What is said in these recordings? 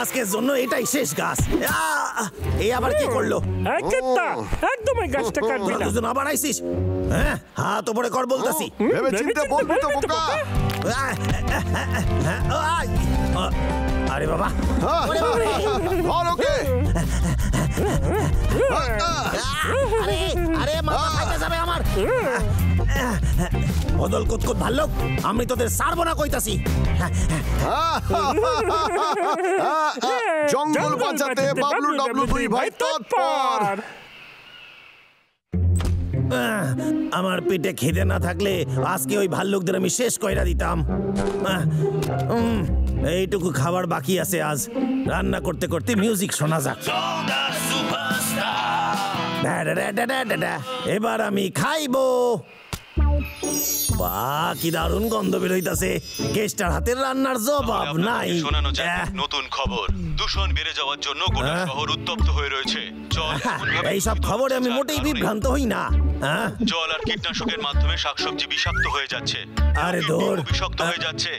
আজকের জন্য এটাই শেষ গাছ। এই আবার কি করলো? একদম এই গাছটা কাটবি না। দুজন আবার আইছিস? হাত উপরে কর বলতাছি। ভেবে চিন্তে বলবি তো বোকা। আরে বাবা, ধর ওকে। আরে মাথা খাইতে যাবে আমার। বদল কুতকুত ভাল্লুক, আমি তোদের ছাড়বো না কইতাছি। জঙ্গল বাঁচাতে বাবলু ডাবলু দুই ভাই তৎপর। আমার পেটে খিদে না থাকলে আজকে ওই ভাল্লুকদের আমি শেষ কইরা দিতাম। এইটুকু খাবার বাকি আছে আজ। রান্না করতে করতে মিউজিক শোনা যাক। এবার আমি খাইবো। বাহ, কি দারুণ গন্ধ বেরোইতাছে। গেস্টার হাতের রান্নার জবাব নাই। শোনানো যায় নতুন খবর। দূষণ বেড়ে যাওয়ার জন্য গোটা শহর উত্তপ্ত হয়ে রয়েছে। এইসব খবরে আমি মোটেই বিভ্রান্ত হই না। জল আর কীটনাশকের মাধ্যমে শাকসবজি বিষাক্ত হয়ে যাচ্ছে। আরে দূর, বিষাক্ত হয়ে যাচ্ছে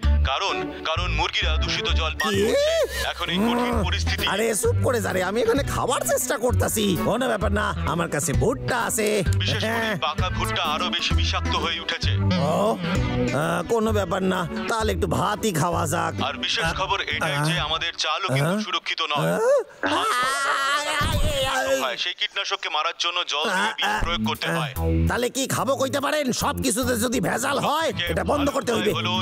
কারণ মুরগিরা দূষিত জল পান করছে। এখন এই কঠিন পরিস্থিতি। আরে চুপ করে যা রে, আমি এখানে খাবার চেষ্টা করতেছি। কোনো ব্যাপার না, আমার কাছে ভুট্টা আছে। বিশেষ করে পাকা ভুট্টা আরো বেশি বিষাক্ত হয়ে উঠেছে। কোনো ব্যাপার না, তাহলে একটু ভাতই খাওয়া যাক। আর বিশেষ খবর এটাই যে আমাদের চালও কিন্তু সুরক্ষিত নয়। সেই কীটনাশককে মারার জন্য জল দিয়ে বিষ প্রয়োগ করতে হয়। তাহলে কি খাবো কইতে পারেন? সবকিছুতে যদি ভেজাল হয় এটা বন্ধ করতে হইবে। হলো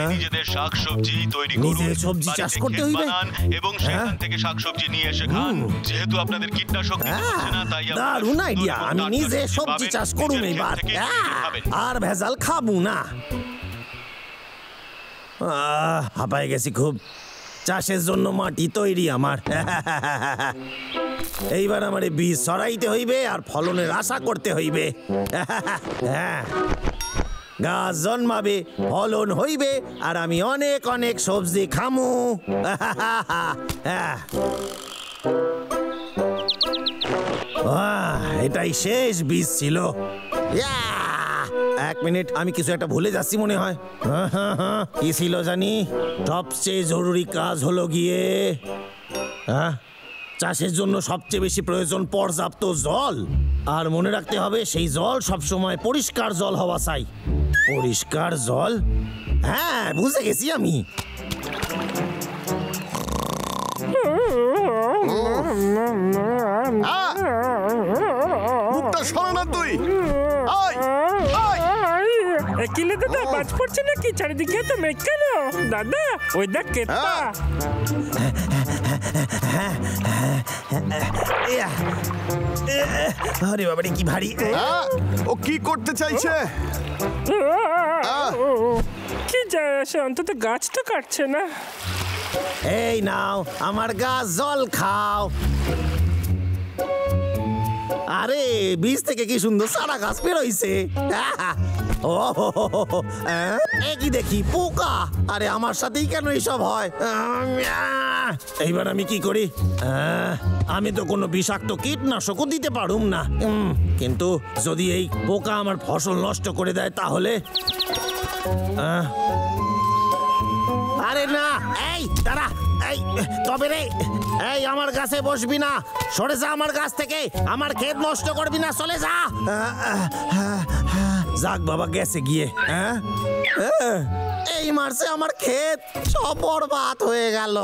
নিজেদের শাকসবজি তৈরি করুন, নিজের সবজি চাষ করতে হইবে এবং সেখান থেকে শাকসবজি নিয়ে এসে খান। যেহেতু আপনাদের কীটনাশক দিতে হচ্ছে না, তাই দারুণ আইডিয়া। আমি নিজে সবজি চাষ করুন এবার, আর ভেজাল খাবো না। হাঁপায় গেছি খুব। চাষের জন্য মাটি তৈরি আমার। এইবার আমার বীজ ছড়াইতে হইবে আর ফলনের আশা করতে হইবে। গাছ জন্মাবে, ফলন হইবে, আর আমি অনেক অনেক সবজি খামু। এটাই শেষ বীজ ছিল। এক মিনিট, আমি কিছু একটা ভুলে যাচ্ছি মনে হয়। কি ছিল জানি? সবচেয়ে জরুরি কাজ হলো গিয়ে চাষের জন্য সবচেয়ে বেশি প্রয়োজন পর্যাপ্ত জল। আর মনে রাখতে হবে সেই জল সবসময় পরিষ্কার জল হওয়া চাই। পরিষ্কার জল? হ্যাঁ, বুঝে গেছি আমি। মুখটা সরা না তুই। কিলে দাদা, বাজ পড়ছে নাকি? চারিদিকে তো মেঘ কেন দাদা? ওই দেখ কেতা। আরে বাবারে, কি ভারী। ও কি করতে চাইছে? কি যায় আসে, অন্তত গাছ তো কাটছে না। এই নাও আমার গাছ, জল খাও। আরে বীজ থেকে কি সুন্দর সারা গাছ বেরোইছে। কি দেখি পোকা। আরে আমার সাথেই কেন এইসব হয়? এইবার আমি কি করি? আমি তো কোনো বিষাক্ত কীটনাশকও দিতে পারুম না, কিন্তু যদি এই পোকা আমার ফসল নষ্ট করে দেয় তাহলে? আরে না, এই দাঁড়া, এই তবে রে, এই আমার গাছে বসবি না, সরে যা আমার গাছ থেকে। আমার ক্ষেত নষ্ট করবি না, চলে যা। যাক বাবা, গেছে গিয়ে। এই মারছে আমার ক্ষেত, সব বরবাদ হয়ে গেল।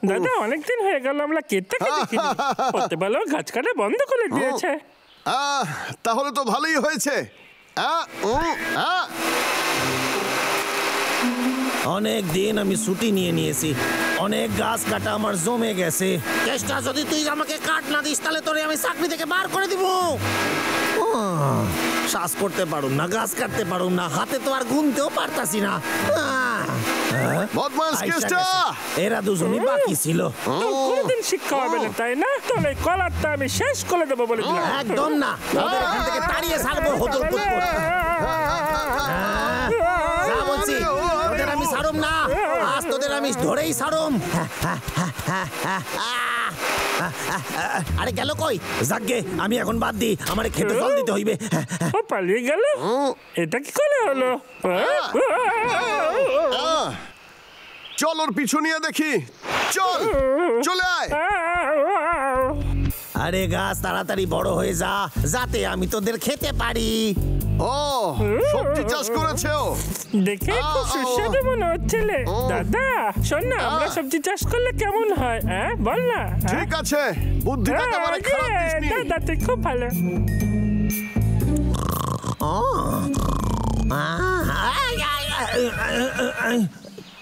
দাদা, অনেকদিন হয়ে গেল আমরা ক্ষেতটাকে দেখিনি। করতে পারলেও গাছ কাটা বন্ধ করে দিয়েছে। তাহলে তো ভালোই হয়েছে। অনেক দিন আমি ছুটি নিয়ে নিয়েছি, অনেক গাছ কাটা আমার জমে গেছে। চেষ্টা যদি তুই আমাকে কাট না দিস তাহলে তোরে আমি চাকরি থেকে বার করে দিব। শ্বাস করতে পারুম না, গাছ কাটতে পারুম না, হাতে তো আর গুনতেও পারতাছি না। এরা দুজনই বাকি ছিল। কোনদিন শিক্ষা হবে না, তাই না? তবে কলারটা আমি শেষ করে দেবো বলে দিলাম। একদম না, ওদের এখান থেকে তাড়িয়ে ছাড়বো। হদল কুতকুত, যা বলছি, ওদের আমি ছাড়ুম না। আজ তোদের আমি ধরেই ছাড়ুম। আরে গেল কই? যাকগে, আমি এখন বাদ দিই, আমারে খেতে জল দিতে হইবে। ও পালিয়ে গেল, এটা কি করে হলো? চল ওর পিছু নিয়ে দেখি। চল, চলে আয়। আরে গাছ তাড়াতাড়ি বড় হয়ে যা, যাতে আমি তোদের খেতে পারি। ও, সবজি চাষ করেছে ও। দেখে খুব সুস্বাদু মনে হচ্ছিল। দাদা শোন না, আমরা সবজি চাষ করলে কেমন হয়? হ্যাঁ বল না। ঠিক আছে, বুদ্ধিটা একেবারে খারাপ দিসনি। দাদা তুই খুব ভালো।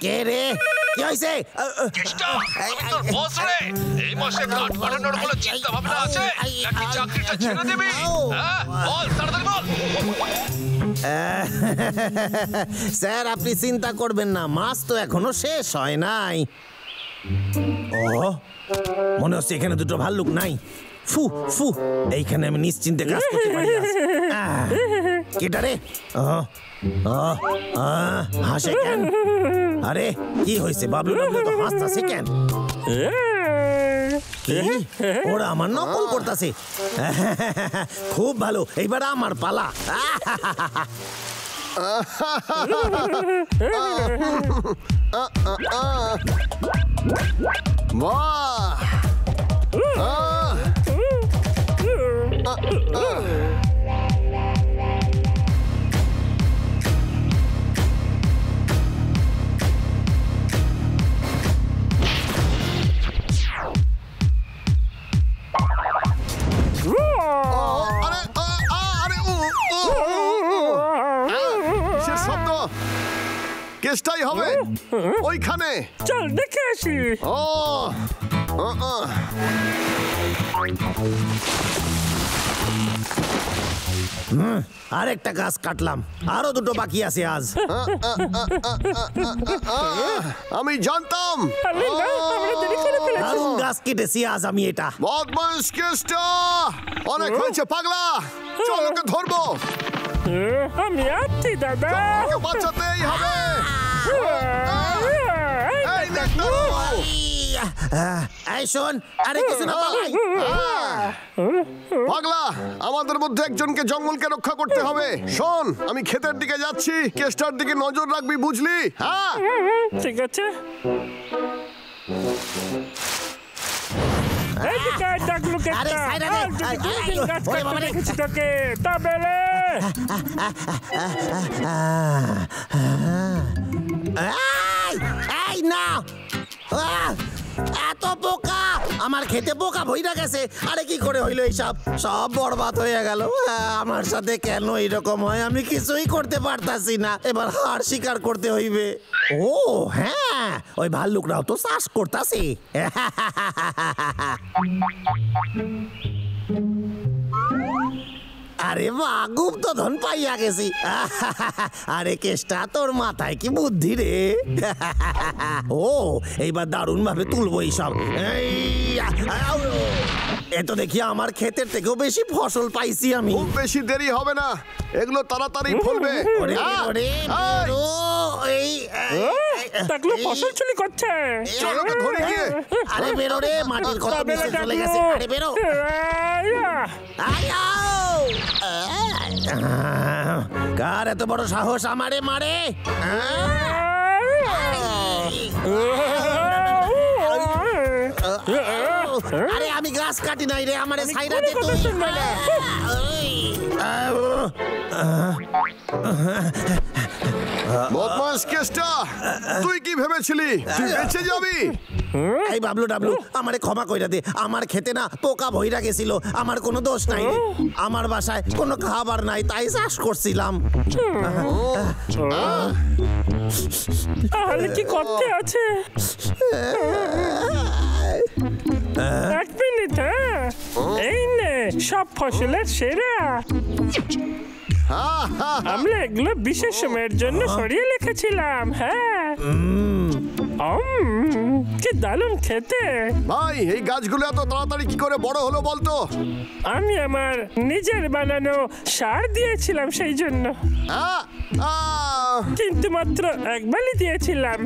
কে রে? কি হইছে? কেষ্টা, আমি তোর বস রে। এই মাসে কাট পাঠানোর কোনো চিন্তা ভাবনা আছে নাকি চাকরিটা ছেড়ে দিবি? হ্যাঁ বল, তাড়াতাড়ি বল। স্যার আপনি চিন্তা করবেন না, মাস তো এখনো শেষ হয় নাই। ও মনে হচ্ছে এখানে দুটো ভাল্লুক নাই। ফু ফু, এইখানে আমি নিশ্চিন্তে কাজ করতে পারি। কেটা রে? হাসে কেন? আরে কি হয়েছে? বাবলু টাবলু তো হাসতাছে কেন? ওরা আমার নকল করতেছে। খুব ভালো, এইবার আমার পালা। বাহ! কেষ্টাই হবে ওইখানে। চল দেখে আসি। ও আরেকটা গাছ কাটলাম, আরো দুটো বাকি আছে আজ। আমি জানতাম দারুণ গাছ কেটেছি আজ আমি এটা। বদমাইশ কেষ্টা, অনেক হয়েছে পাগলা, চল ওকে ধরবো। আমি আছি দাদা, ওকে বাঁচাতেই হবে। এই দেখ তো। এই শোন, আরে কিছু না পালাই। পাগলা, আমাদের মধ্যে একজনকে জঙ্গলকে রক্ষা করতে হবে। শোন, আমি ক্ষেতের দিকে যাচ্ছি, কেষ্টার দিকে নজর রাখবি, বুঝলি? হ্যাঁ ঠিক আছে। এত পোকা আমার খেতে, পোকা ভইরা গেছে। আরে কি করে হইলো এইসব? সব বরবাদ হয়ে গেল। আমার সাথে কেন এইরকম হয়? আমি কিছুই করতে পারতাছি না, এবার হার স্বীকার করতে হইবে। ও হ্যাঁ, ওই ভাল্লুকরাও তো চাষ করতাছে। আরে বাহ, গুপ্তধন পাইয়া গেছি। আরে কেষ্টা, তোর মাথায় কি বুদ্ধি রে? ও এইবার দারুণ ভাবে তুলবো এইসব। এত দেখি আমার ক্ষেতের থেকেও বেশি ফসল পাইছি আমি। খুব বেশি দেরি হবে না, এগুলো তাড়াতাড়ি ফলবে। ফসল চুরি করছে। চল ওকে ধরে গিয়ে। আরে বেরো রে, মাটির কত নিচে চলে গেছে। আরে বেরো। কার এত বড় সাহস আমারে মারে? আরে আমি গাছ কাটি নাই রে, আমারে সাইরা দে তুই। বদমাশ কেষ্টা, তুই কি ভেবেছিলি তুই বেঁচে যাবি? এই বাবলু ডাবলু, আমারে ক্ষমা কইরা দে। আমার খেতে না পোকা ভইরা গেছিল, আমার কোনো দোষ নাই রে। আমার বাসায় কোনো খাবার নাই, তাই চাষ করছিলাম। তাহলে কি করতে আছে? এক মিনিট, এই নে সব ফসলের সেরা। আমরা এগুলো বিশেষ সময়ের জন্য সরিয়ে লিখেছিলাম। হ্যাঁ, কি দারুণ খেতে। ভাই, এই গাছগুলো এত তাড়াতাড়ি কি করে বড় হলো বলতো? আমি আমার নিজের বানানো সার দিয়েছিলাম সেই জন্য, কিন্তু মাত্র একবারই দিয়েছিলাম।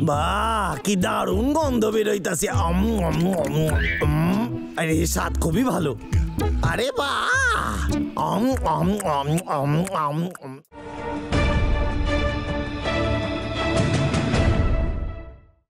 বাহ, কি দারুণ গন্ধ বেরোইতাছে। আরে স্বাদ খুবই ভালো। আরে বাহ।